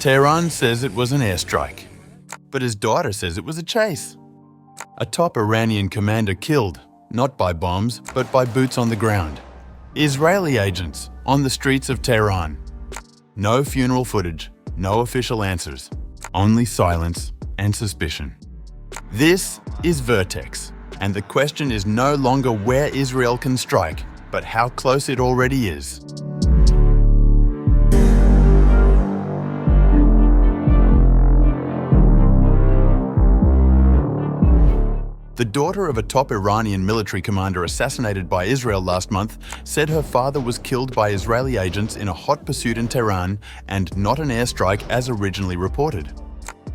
Tehran says it was an airstrike, but his daughter says it was a chase. A top Iranian commander killed, not by bombs, but by boots on the ground. Israeli agents on the streets of Tehran. No funeral footage, no official answers, only silence and suspicion. This is VERTEX, and the question is no longer where Israel can strike, but how close it already is. The daughter of a top Iranian military commander assassinated by Israel last month said her father was killed by Israeli agents in a hot pursuit in Tehran and not an airstrike as originally reported.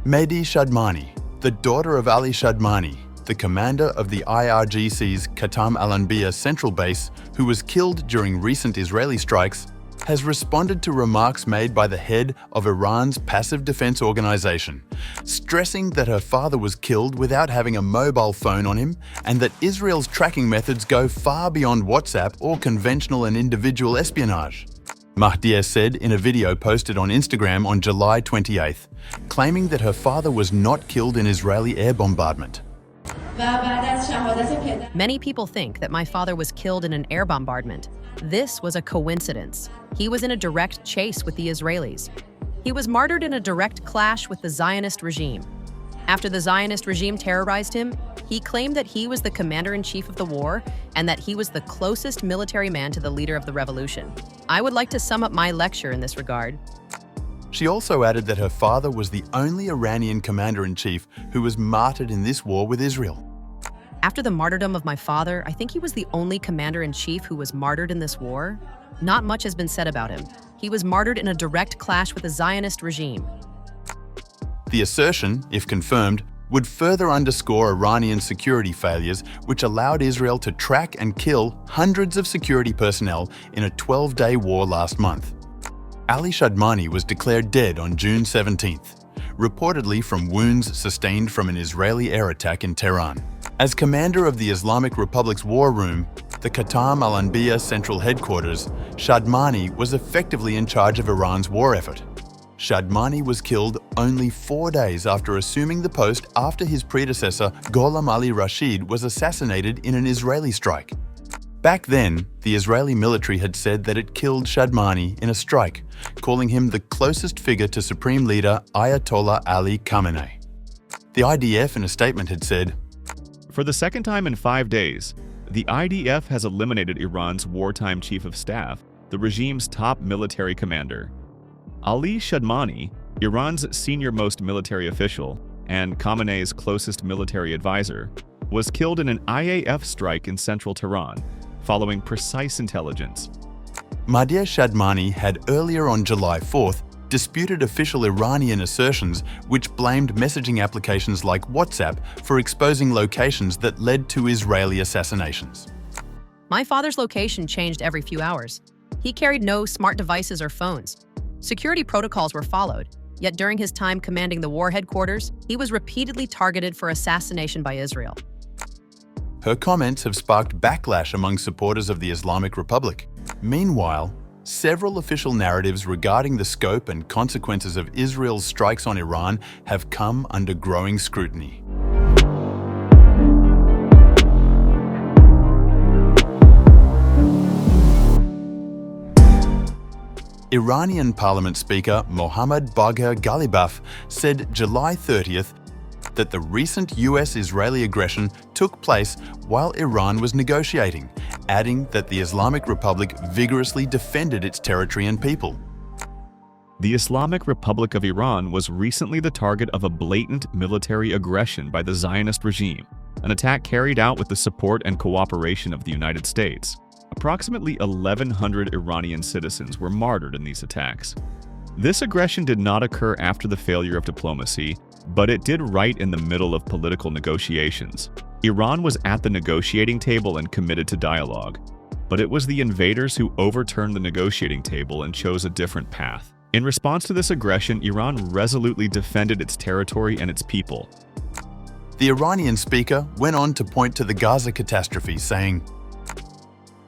Mahdieh Shadmani, the daughter of Ali Shadmani, the commander of the IRGC's Qatam al-Anbiya central base, who was killed during recent Israeli strikes, has responded to remarks made by the head of Iran's passive defense organization, stressing that her father was killed without having a mobile phone on him and that Israel's tracking methods go far beyond WhatsApp or conventional and individual espionage. Mahdieh said in a video posted on Instagram on July 28th, claiming that her father was not killed in Israeli air bombardment. Many people think that my father was killed in an air bombardment. This was a coincidence. He was in a direct chase with the Israelis. He was martyred in a direct clash with the Zionist regime. After the Zionist regime terrorized him, he claimed that he was the commander-in-chief of the war and that he was the closest military man to the leader of the revolution. I would like to sum up my lecture in this regard. She also added that her father was the only Iranian commander-in-chief who was martyred in this war with Israel. After the martyrdom of my father, I think he was the only commander-in-chief who was martyred in this war. Not much has been said about him. He was martyred in a direct clash with the Zionist regime. The assertion, if confirmed, would further underscore Iranian security failures, which allowed Israel to track and kill hundreds of security personnel in a 12-day war last month. Ali Shadmani was declared dead on June 17th, reportedly from wounds sustained from an Israeli air attack in Tehran. As commander of the Islamic Republic's war room, the Qatam al-Anbiya central headquarters, Shadmani was effectively in charge of Iran's war effort. Shadmani was killed only 4 days after assuming the post after his predecessor Gholam Ali Rashid was assassinated in an Israeli strike. Back then, the Israeli military had said that it killed Shadmani in a strike, calling him the closest figure to Supreme Leader Ayatollah Ali Khamenei. The IDF in a statement had said, "For the second time in 5 days, the IDF has eliminated Iran's wartime chief of staff, the regime's top military commander. Ali Shadmani, Iran's senior-most military official and Khamenei's closest military advisor, was killed in an IAF strike in central Tehran, following precise intelligence." Mahdieh Shadmani had earlier on July 4th disputed official Iranian assertions which blamed messaging applications like WhatsApp for exposing locations that led to Israeli assassinations. My father's location changed every few hours. He carried no smart devices or phones. Security protocols were followed, yet during his time commanding the war headquarters, he was repeatedly targeted for assassination by Israel. Her comments have sparked backlash among supporters of the Islamic Republic. Meanwhile, several official narratives regarding the scope and consequences of Israel's strikes on Iran have come under growing scrutiny. Iranian Parliament Speaker Mohammad Bagher Ghalibaf said July 30th that the recent US-Israeli aggression took place while Iran was negotiating, adding that the Islamic Republic vigorously defended its territory and people. The Islamic Republic of Iran was recently the target of a blatant military aggression by the Zionist regime, an attack carried out with the support and cooperation of the United States. Approximately 1,100 Iranian citizens were martyred in these attacks. This aggression did not occur after the failure of diplomacy, but it did right in the middle of political negotiations. Iran was at the negotiating table and committed to dialogue, but it was the invaders who overturned the negotiating table and chose a different path. In response to this aggression, Iran resolutely defended its territory and its people. The Iranian speaker went on to point to the Gaza catastrophe, saying,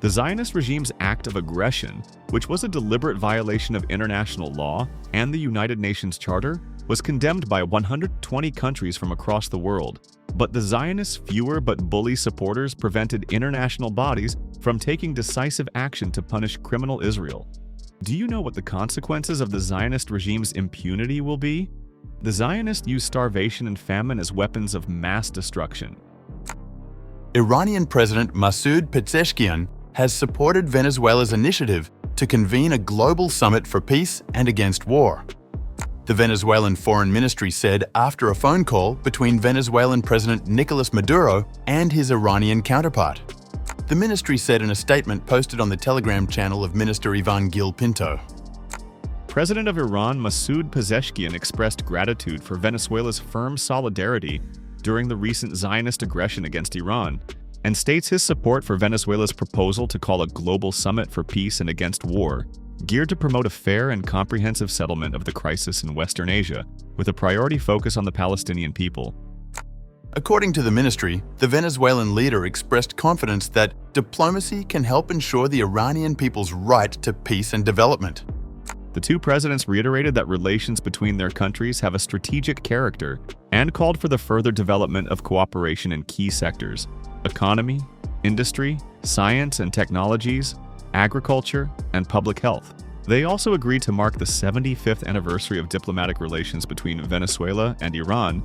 The Zionist regime's act of aggression, which was a deliberate violation of international law and the United Nations Charter, was condemned by 120 countries from across the world. But the Zionists' fewer but bully supporters prevented international bodies from taking decisive action to punish criminal Israel. Do you know what the consequences of the Zionist regime's impunity will be? The Zionists use starvation and famine as weapons of mass destruction. Iranian President Masoud Pezeshkian has supported Venezuela's initiative to convene a global summit for peace and against war. The Venezuelan Foreign Ministry said after a phone call between Venezuelan President Nicolas Maduro and his Iranian counterpart. The ministry said in a statement posted on the Telegram channel of Minister Ivan Gil Pinto. President of Iran Masoud Pezeshkian expressed gratitude for Venezuela's firm solidarity during the recent Zionist aggression against Iran, and states his support for Venezuela's proposal to call a global summit for peace and against war, geared to promote a fair and comprehensive settlement of the crisis in Western Asia, with a priority focus on the Palestinian people. According to the ministry, the Venezuelan leader expressed confidence that diplomacy can help ensure the Iranian people's right to peace and development. The two presidents reiterated that relations between their countries have a strategic character and called for the further development of cooperation in key sectors: economy, industry, science and technologies, agriculture, and public health. They also agreed to mark the 75th anniversary of diplomatic relations between Venezuela and Iran